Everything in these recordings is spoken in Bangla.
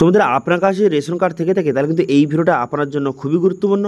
তোমাদের আপনার কাছে রেশন কার্ড থেকে থাকে তাহলে কিন্তু এই ভিডিওটা আপনার জন্য খুবই গুরুত্বপূর্ণ।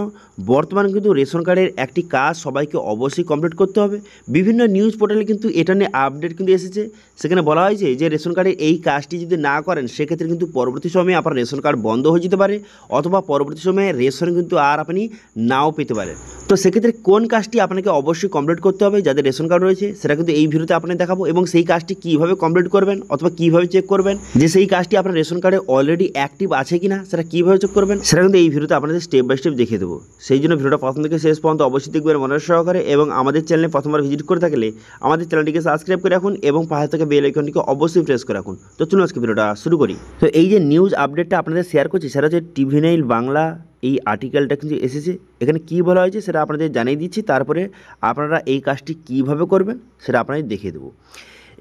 বর্তমানে কিন্তু রেশন কার্ডের একটি কাজ সবাইকে অবশ্যই কমপ্লিট করতে হবে। বিভিন্ন নিউজ পোর্টালে কিন্তু এটা নিয়ে আপডেট কিন্তু এসেছে। সেখানে বলা হয়েছে যে রেশন কার্ডের এই কাজটি যদি না করেন সেক্ষেত্রে কিন্তু পরবর্তী সময়ে আপনার রেশন কার্ড বন্ধ হয়ে যেতে পারে, অথবা পরবর্তী সময়ে রেশন কিন্তু আর আপনি নাও পেতে পারেন। তো সেক্ষেত্রে কোন কাজটি আপনাকে অবশ্যই কমপ্লিট করতে হবে যাদের রেশন কার্ড রয়েছে সেটা কিন্তু এই ভিডিওতে আপনাকে দেখাবো, এবং সেই কাজটি কীভাবে কমপ্লিট করবেন অথবা কীভাবে চেক করবেন যে সেই কাজটি আপনার রেশন কার্ডে অলরেডি অ্যাক্টিভ আছে কিনা সেটা কীভাবে চেক করবেন সেটা কিন্তু এই ভিডিওতে আপনাদের স্টেপ বাই স্টেপ দেখিয়ে দেবো। সেই জন্য ভিডিওটা প্রথম থেকে শেষ পর্যন্ত অবশ্যই দেখবেন মনোযোগ সহকারে, এবং আমাদের চ্যানেলে প্রথমবার ভিজিট করে থাকলে আমাদের চ্যানেলটিকে সাবস্ক্রাইব করে রাখুন এবং পাশে থেকে বেল আইকনটিকে অবশ্যই প্রেস করে রাখুন। তো চলুন আজকে ভিডিওটা শুরু করি। তো এই যে নিউজ আপডেটটা আপনাদের শেয়ার করছি সেটা হচ্ছে টিভি9 বাংলা এই আর্টিকেলটা কিন্তু এসেছে। এখানে কী বলা হয়েছে সেটা আপনাদের জানিয়ে দিচ্ছি, তারপরে আপনারা এই কাজটি কীভাবে করবেন সেটা আপনাদের দেখিয়ে দেবো।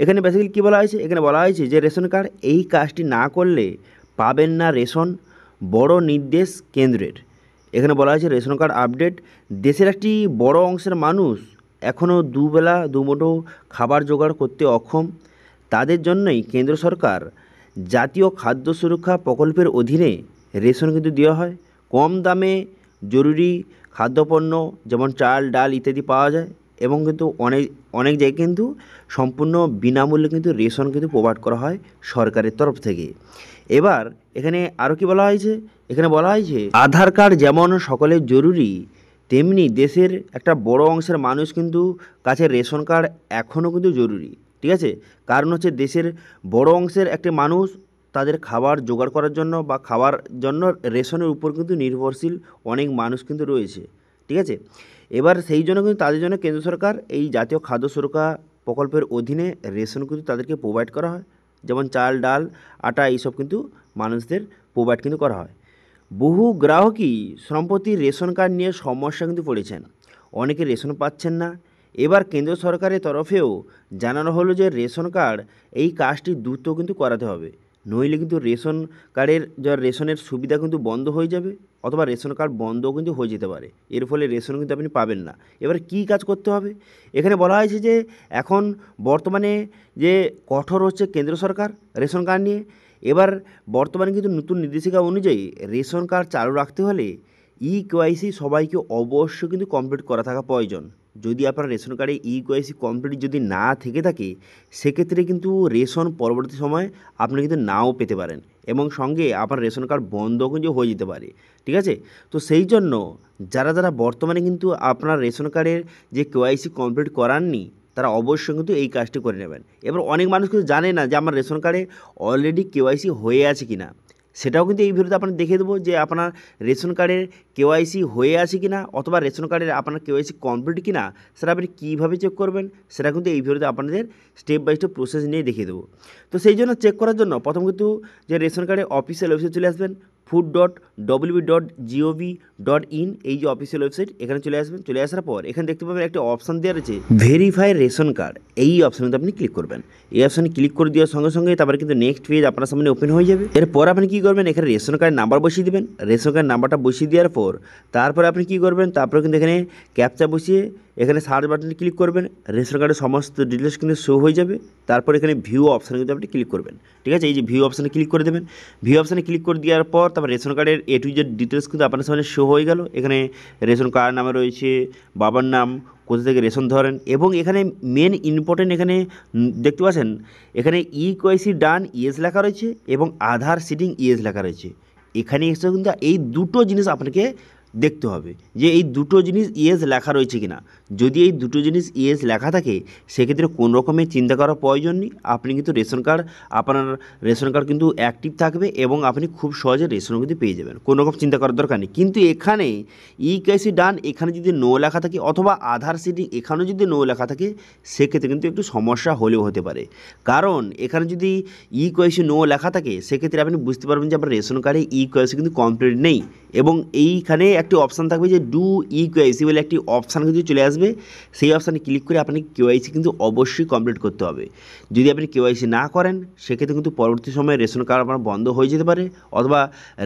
এখানে বেসিক্যালি কী বলা হয়েছে, এখানে বলা হয়েছে যে রেশন কার্ড এই কাজটি না করলে পাবেন না রেশন, বড় নির্দেশ কেন্দ্রের। এখানে বলা হয়েছে রেশন কার্ড আপডেট, দেশের একটি বড় অংশের মানুষ এখনও দুবেলা দুমুঠো খাবার জোগাড় করতে অক্ষম। তাদের জন্যই কেন্দ্র সরকার জাতীয় খাদ্য সুরক্ষা প্রকল্পের অধীনে রেশন কিন্তু দেওয়া হয়। কম দামে জরুরি খাদ্যপণ্য যেমন চাল, ডাল ইত্যাদি পাওয়া যায়, এবং কিন্তু অনেক জায়গায় কিন্তু সম্পূর্ণ বিনামূল্যে কিন্তু রেশন কিন্তু প্রোভাইড করা হয় সরকারের তরফ থেকে। এবার এখানে আরও কি বলা হয়েছে, এখানে বলা হয়েছে আধার কার্ড যেমন সকলের জরুরি, তেমনি দেশের একটা বড় অংশের মানুষ কিন্তু কাছে রেশন কার্ড এখনও কিন্তু জরুরি। ঠিক আছে, কারণ হচ্ছে দেশের বড় অংশের একটি মানুষ তাদের খাবার জোগাড় করার জন্য বা খাওয়ার জন্য রেশনের উপর কিন্তু নির্ভরশীল অনেক মানুষ কিন্তু রয়েছে। ঠিক আছে, এবার সেই জন্য কিন্তু তাদের জন্য কেন্দ্র সরকার এই জাতীয় খাদ্য সুরক্ষা প্রকল্পের অধীনে রেশন কিন্তু তাদেরকে প্রোভাইড করা হয়, যেমন চাল, ডাল, আটা এইসব কিন্তু মানুষদের প্রোভাইড কিন্তু করা হয়। বহু গ্রাহকই সম্প্রতি রেশন কার্ড নিয়ে সমস্যা কিন্তু পড়েছেন, অনেকে রেশন পাচ্ছেন না। এবার কেন্দ্র সরকারের তরফেও জানানো হলো যে রেশন কার্ড এই কাজটি দ্রুত কিন্তু করাতে হবে, নইলে কিন্তু রেশন কার্ডের রেশনের সুবিধা কিন্তু বন্ধ হয়ে যাবে, অথবা রেশন কার্ড বন্ধও কিন্তু হয়ে যেতে পারে। এর ফলে রেশন কিন্তু আপনি পাবেন না। এবার কী কাজ করতে হবে, এখানে বলা হয়েছে যে এখন বর্তমানে যে কঠোর হচ্ছে কেন্দ্র সরকার রেশন কার্ড নিয়ে। এবার বর্তমানে কিন্তু নতুন নির্দেশিকা অনুযায়ী রেশন কার্ড চালু রাখতে হলে কেওয়াইসি সবাইকে অবশ্যই কিন্তু কমপ্লিট করা থাকা প্রয়োজন। যদি আপনার রেশন কার্ডে কেওয়াইসি কমপ্লিট যদি না থেকে থাকে সেক্ষেত্রে কিন্তু রেশন পরবর্তী সময় আপনি কিন্তু নাও পেতে পারেন, এবং সঙ্গে আপনার রেশন কার্ড বন্ধ কিন্তু হয়ে যেতে পারে। ঠিক আছে, তো সেই জন্য যারা যারা বর্তমানে কিন্তু আপনার রেশন কার্ডের যে কেওয়াইসি কমপ্লিট করাননি তারা অবশ্যই কিন্তু এই কাজটি করে নেবেন। এবার অনেক মানুষ কিন্তু জানে না যে আমার রেশন কার্ডে অলরেডি কেওয়াইসি হয়ে আছে কি না, সেটাও কিন্তু এই ভিডিওতে আপনার দেখে দেবো যে আপনার রেশন কার্ডের কেওয়াইসি হয়ে আছে কি না, অথবা রেশন কার্ডের আপনার কেওয়াইসি কমপ্লিট কি না সেটা আপনি কীভাবে চেক করবেন সেটা কিন্তু এই ভিডিওতে আপনাদের স্টেপ বাই স্টেপ প্রসেস নিয়ে দেখিয়ে দেবো। তো সেই জন্য চেক করার জন্য প্রথম কিন্তু যে রেশন কার্ডের অফিসিয়াল ওয়েবসাইট চলে আসবেন, food.wb.gov.in, এই যে অফিসিয়াল ওয়েবসাইট, এখানে চলে আসবেন। চলে আসার পর এখানে দেখতে পাবেন একটা অপশান দেওয়া রয়েছে ভেরিফাই রেশন কার্ড, এই অপশানে আপনি ক্লিক করবেন। এই অপশানে ক্লিক করে দেওয়ার সঙ্গে সঙ্গে তারপরে কিন্তু নেক্সট পেজ আপনার সামনে ওপেন হয়ে যাবে। এরপর আপনি কী করবেন, এখানে রেশন কার্ড নাম্বার বসিয়ে দেবেন। রেশন কার্ড নাম্বারটা বসিয়ে দেওয়ার পর তারপরে আপনি কী করবেন, তারপরে কিন্তু এখানে ক্যাপচা বসিয়ে এখানে সার্চ বাটনে ক্লিক করবেন। রেশন কার্ডের সমস্ত ডিটেলস কিন্তু শো হয়ে যাবে। তারপর এখানে ভিউ অপশানে কিন্তু আপনি ক্লিক করবেন। ঠিক আছে, এই যে ভিউ অপশানে ক্লিক করে দেবেন। ভিউ অপশানে ক্লিক করে দেওয়ার পর তারপর রেশন কার্ডের A to Z ডিটেলস কিন্তু আপনার সামনে শো হয়ে গেল। এখানে রেশন কার্ড নামে রয়েছে বাবার নাম, কোথা থেকে রেশন ধরেন, এবং এখানে মেন ইম্পর্টেন্ট এখানে দেখতে পাচ্ছেন এখানে কেওয়াইসি ডান ইয়েস লেখা রয়েছে এবং আধার সিটিং ইয়েস লেখা রয়েছে। এখানে এসে কিন্তু এই দুটো জিনিস আপনাকে দেখতে হবে যে এই দুটো জিনিস ইয়েস লেখা রয়েছে কিনা। যদি এই দুটো জিনিস ইয়েস লেখা থাকে সেক্ষেত্রে কোনো রকমের চিন্তা করার প্রয়োজন নেই, আপনি কিন্তু আপনার রেশন কার্ড কিন্তু অ্যাক্টিভ থাকবে এবং আপনি খুব সহজে রেশন কিন্তু পেয়ে যাবেন, কোনো রকম চিন্তা করার দরকার নেই। কিন্তু এখানে কেওয়াইসি ডান এখানে যদি নো লেখা থাকে, অথবা আধার সিটিং এখানেও যদি নো লেখা থাকে সেক্ষেত্রে কিন্তু একটু সমস্যা হলেও হতে পারে। কারণ এখানে যদি কেওয়াইসি নো লেখা থাকে সেক্ষেত্রে আপনি বুঝতে পারবেন যে আপনার রেশন কার্ডে কেওয়াইসি কিন্তু কমপ্লিট নেই, এবং এইখানে একটি অপশান থাকবে যে ডু কেওয়াইসি বলে একটি অপশান কিন্তু চলে আসবে। সেই অপশানে ক্লিক করে আপনি কেওয়াইসি কিন্তু অবশ্যই কমপ্লিট করতে হবে। যদি আপনি কেওয়াইসি না করেন সেক্ষেত্রে কিন্তু পরবর্তী সময়ে রেশন কার্ড আপনার বন্ধ হয়ে যেতে পারে, অথবা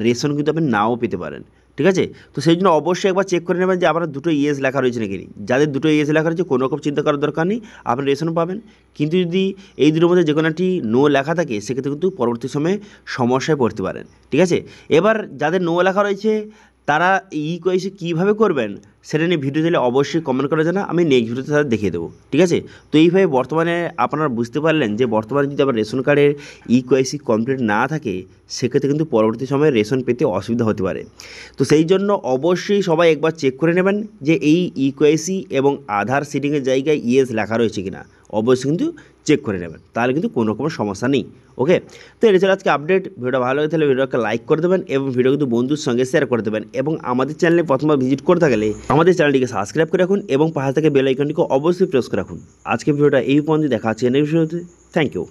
রেশন কিন্তু আপনি নাও পেতে পারেন। ঠিক আছে। তো সেই জন্য অবশ্যই একবার চেক করে নেবেন যে আপনার দুটো ইয়েস লেখা রয়েছে নাকি। যাদের দুটো ইয়েস লেখা রয়েছে কোনো রকম চিন্তা করার দরকার নেই, আপনি রেশন পাবেন। কিন্তু যদি এই দুটোর মধ্যে যে কোনো একটি নো লেখা থাকে সেক্ষেত্রে কিন্তু পরবর্তী সময়ে সমস্যায় পড়তে পারেন, ঠিক আছে। এবার যাদের নো লেখা রয়েছে তারা ইকেওয়াইসি কীভাবে করবেন সেটা নিয়ে ভিডিও দিলে অবশ্যই কমেন্ট করা জানা, আমি নেক্সট ভিডিওতে তাদের দেখিয়ে দেবো, ঠিক আছে। তো এইভাবে বর্তমানে আপনারা বুঝতে পারলেন যে বর্তমানে যদি আপনার রেশন কার্ডের ইকেওয়াইসি কমপ্লিট না থাকে সেক্ষেত্রে কিন্তু পরবর্তী সময়ে রেশন পেতে অসুবিধা হতে পারে। তো সেই জন্য অবশ্যই সবাই একবার চেক করে নেবেন যে এই ইকেওয়াইসি এবং আধার সিডিংয়ের জায়গায় ইয়েস লেখা রয়েছে কিনা, অবশ্যই কিন্তু চেক করে নেবেন, তাহলে কিন্তু কোনো রকমের সমস্যা নেই। ওকে, তো এটা ছিল আজকে আপডেট। ভিডিওটা ভালো লাগে তাহলে ভিডিওকে লাইক করে দেবেন এবং ভিডিও কিন্তু বন্ধুর সঙ্গে শেয়ার করে দেবেন, এবং আমাদের চ্যানেলে প্রথমবার ভিজিট করে থাকলে আমাদের চ্যানেলটিকে সাবস্ক্রাইব করে রাখুন এবং পাশে থেকে বেল আইকনটিকে অবশ্যই প্রেস করে রাখুন। আজকে ভিডিওটা এই পর্যন্ত দেখা হচ্ছে নেক্সট ভিডিওতে। Thank you.